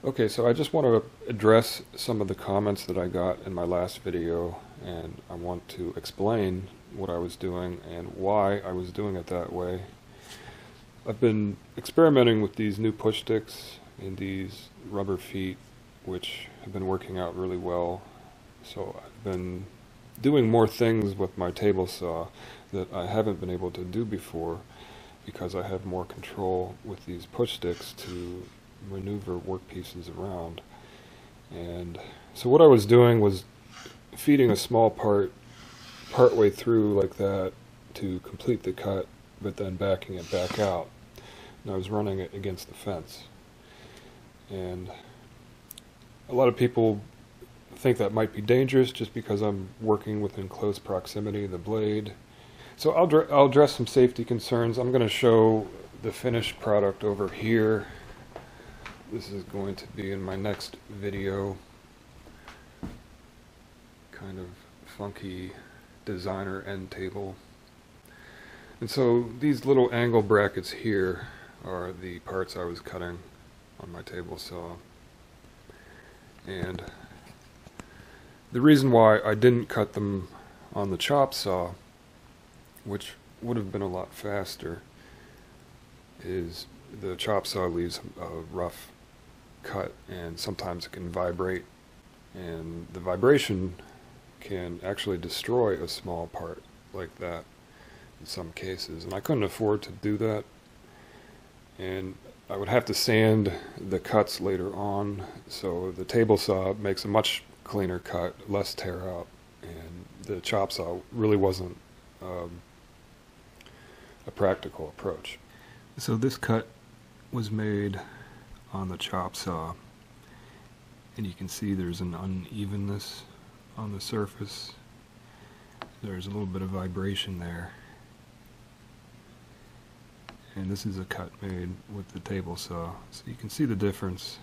Okay, so I just want to address some of the comments that I got in my last video, and I want to explain what I was doing and why I was doing it that way. I've been experimenting with these new push sticks and these rubber feet, which have been working out really well. So I've been doing more things with my table saw that I haven't been able to do before because I have more control with these push sticks to maneuver workpieces around. And so what I was doing was feeding a small partway through like that to complete the cut, but then backing it back out. And I was running it against the fence. And a lot of people think that might be dangerous just because I'm working within close proximity of the blade. So I'll address some safety concerns. I'm going to show the finished product over here. This is going to be in my next video. Kind of funky designer end table. And so these little angle brackets here are the parts I was cutting on my table saw. And the reason why I didn't cut them on the chop saw, which would have been a lot faster, is the chop saw leaves a rough cut and sometimes it can vibrate, and the vibration can actually destroy a small part like that in some cases, and I couldn't afford to do that, and I would have to sand the cuts later on, so the table saw makes a much cleaner cut, less tear out, and the chop saw really wasn't a practical approach. So this cut was made on the chop saw, and you can see there's an unevenness on the surface. There's a little bit of vibration there, and this is a cut made with the table saw, so you can see the difference.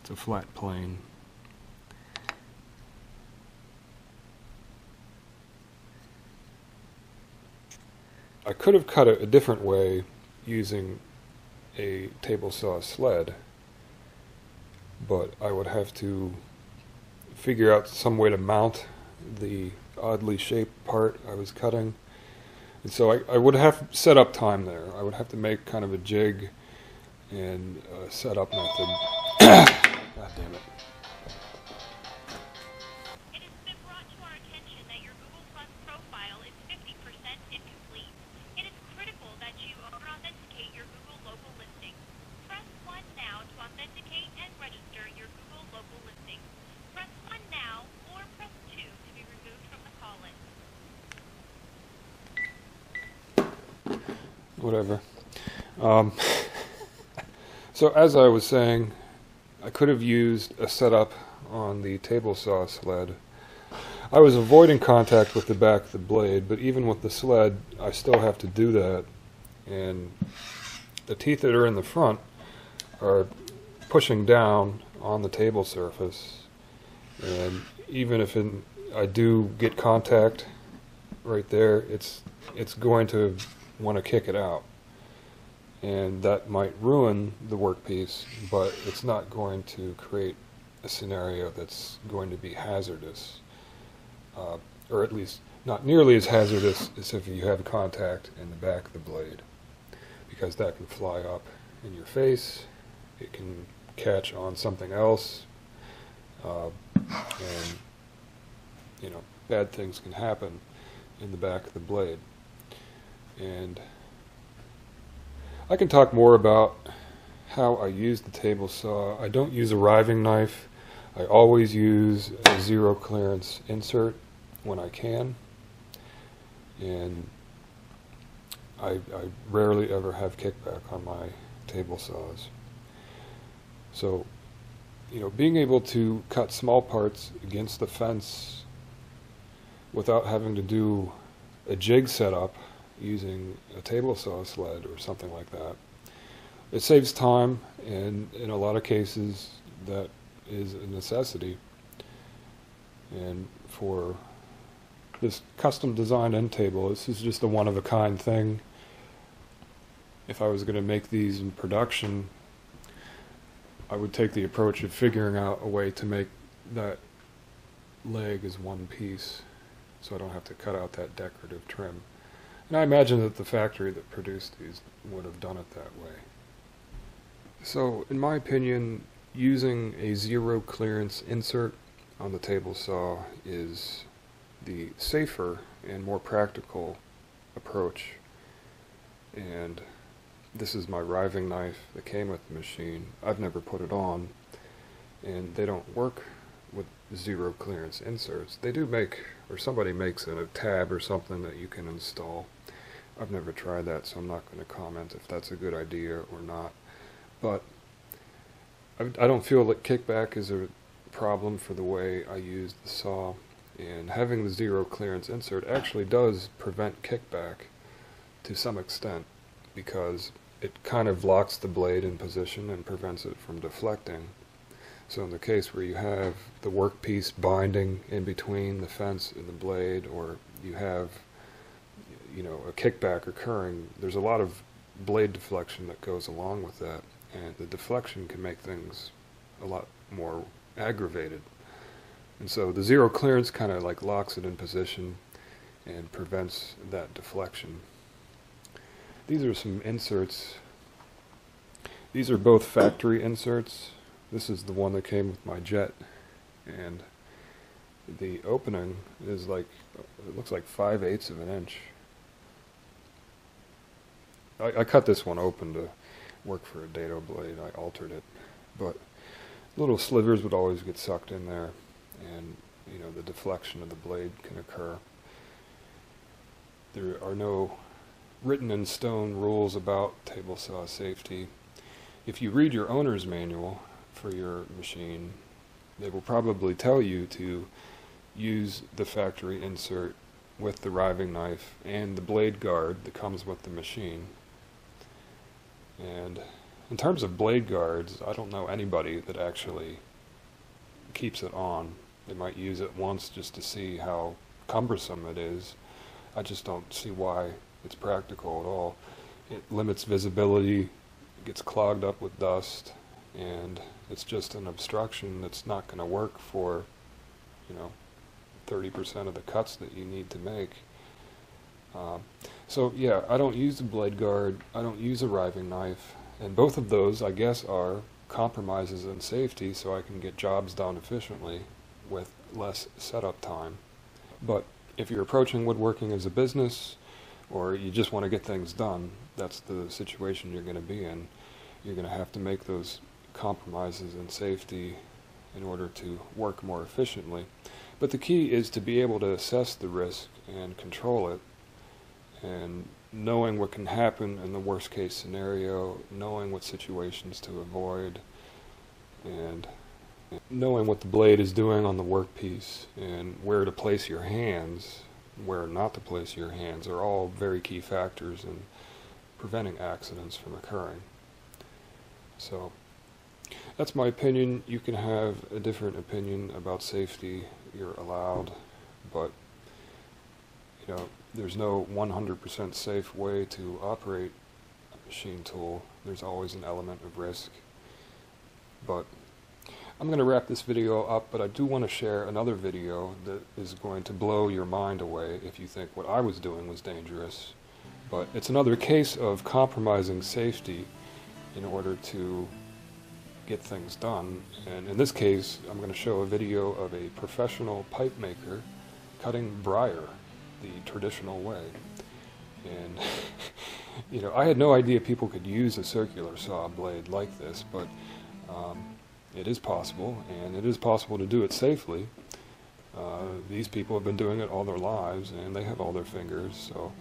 It's a flat plane. I could have cut it a different way using a table saw sled, but I would have to figure out some way to mount the oddly shaped part I was cutting, and so I would have set up time there. I would have to make kind of a jig and a setup method. God damn it. It has been brought to our attention that your Google Plus profile is 50% incomplete. It is critical that you authenticate your Google local listing. Press 1 now to authenticate and register your Google local listing. Press 1 now or press 2 to be removed from the call-in. Whatever. So as I was saying, I could have used a setup on the table saw sled. I was avoiding contact with the back of the blade, but even with the sled, I still have to do that. And the teeth that are in the front are pushing down on the table surface. And even if I do get contact right there, it's going to want to kick it out. And that might ruin the workpiece, but it's not going to create a scenario that's going to be hazardous. Or at least not nearly as hazardous as if you have contact in the back of the blade, because that can fly up in your face, it can catch on something else, and bad things can happen in the back of the blade. And I can talk more about how I use the table saw. I don't use a riving knife. I always use a zero clearance insert when I can, and I rarely ever have kickback on my table saws. So, being able to cut small parts against the fence without having to do a jig setup using a table saw sled or something like that, it saves time, and in a lot of cases that is a necessity. And for this custom designed end table, this is just a one-of-a-kind thing. If I was going to make these in production, I would take the approach of figuring out a way to make that leg as one piece so I don't have to cut out that decorative trim. And I imagine that the factory that produced these would have done it that way. So, in my opinion, using a zero clearance insert on the table saw is the safer and more practical approach. And this is my riving knife that came with the machine. I've never put it on, and they don't work with zero clearance inserts. They do make, or somebody makes a tab or something that you can install. I've never tried that, so I'm not going to comment if that's a good idea or not. But I don't feel that kickback is a problem for the way I use the saw, and having the zero clearance insert actually does prevent kickback to some extent, because it kind of locks the blade in position and prevents it from deflecting. So in the case where you have the workpiece binding in between the fence and the blade, or you have, a kickback occurring, there's a lot of blade deflection that goes along with that, and the deflection can make things a lot more aggravated. And so the zero clearance kind of like locks it in position and prevents that deflection. These are some inserts. These are both factory inserts. This is the one that came with my Jet, and the opening is like, it looks like 5/8 of an inch. I cut this one open to work for a dado blade. I altered it, but little slivers would always get sucked in there, and the deflection of the blade can occur. There are no written in stone rules about table saw safety. If you read your owner's manual for your machine, they will probably tell you to use the factory insert with the riving knife and the blade guard that comes with the machine. And in terms of blade guards, I don't know anybody that actually keeps it on. They might use it once just to see how cumbersome it is. I just don't see why it's practical at all. It limits visibility, it gets clogged up with dust, and it's just an obstruction that's not going to work for 30% of the cuts that you need to make. So yeah, I don't use the blade guard, I don't use a riving knife, and both of those, I guess, are compromises in safety, so I can get jobs done efficiently with less setup time. But if you're approaching woodworking as a business, or you just want to get things done, that's the situation you're going to be in. You're going to have to make those compromises in safety in order to work more efficiently. But the key is to be able to assess the risk and control it, and knowing what can happen in the worst case scenario, knowing what situations to avoid, and knowing what the blade is doing on the workpiece, and where to place your hands, where not to place your hands, are all very key factors in preventing accidents from occurring. So that's my opinion. You can have a different opinion about safety. You're allowed, but there's no 100% safe way to operate a machine tool. There's always an element of risk. But I'm going to wrap this video up, but I do want to share another video that is going to blow your mind away if you think what I was doing was dangerous. But it's another case of compromising safety in order to get things done. And in this case, I'm going to show a video of a professional pipe maker cutting briar the traditional way. And I had no idea people could use a circular saw blade like this, but it is possible, and it is possible to do it safely. These people have been doing it all their lives, and they have all their fingers, so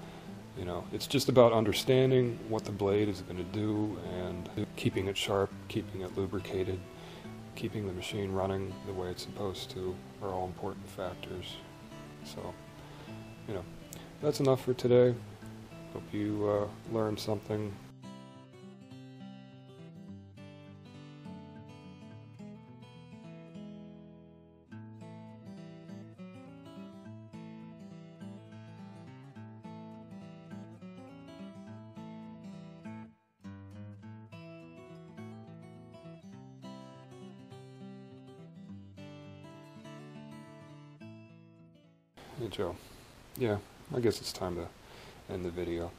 it's just about understanding what the blade is going to do and keeping it sharp, keeping it lubricated, keeping the machine running the way it's supposed to are all important factors. So, that's enough for today. Hope you learned something. Hey Joe. Yeah, I guess it's time to end the video.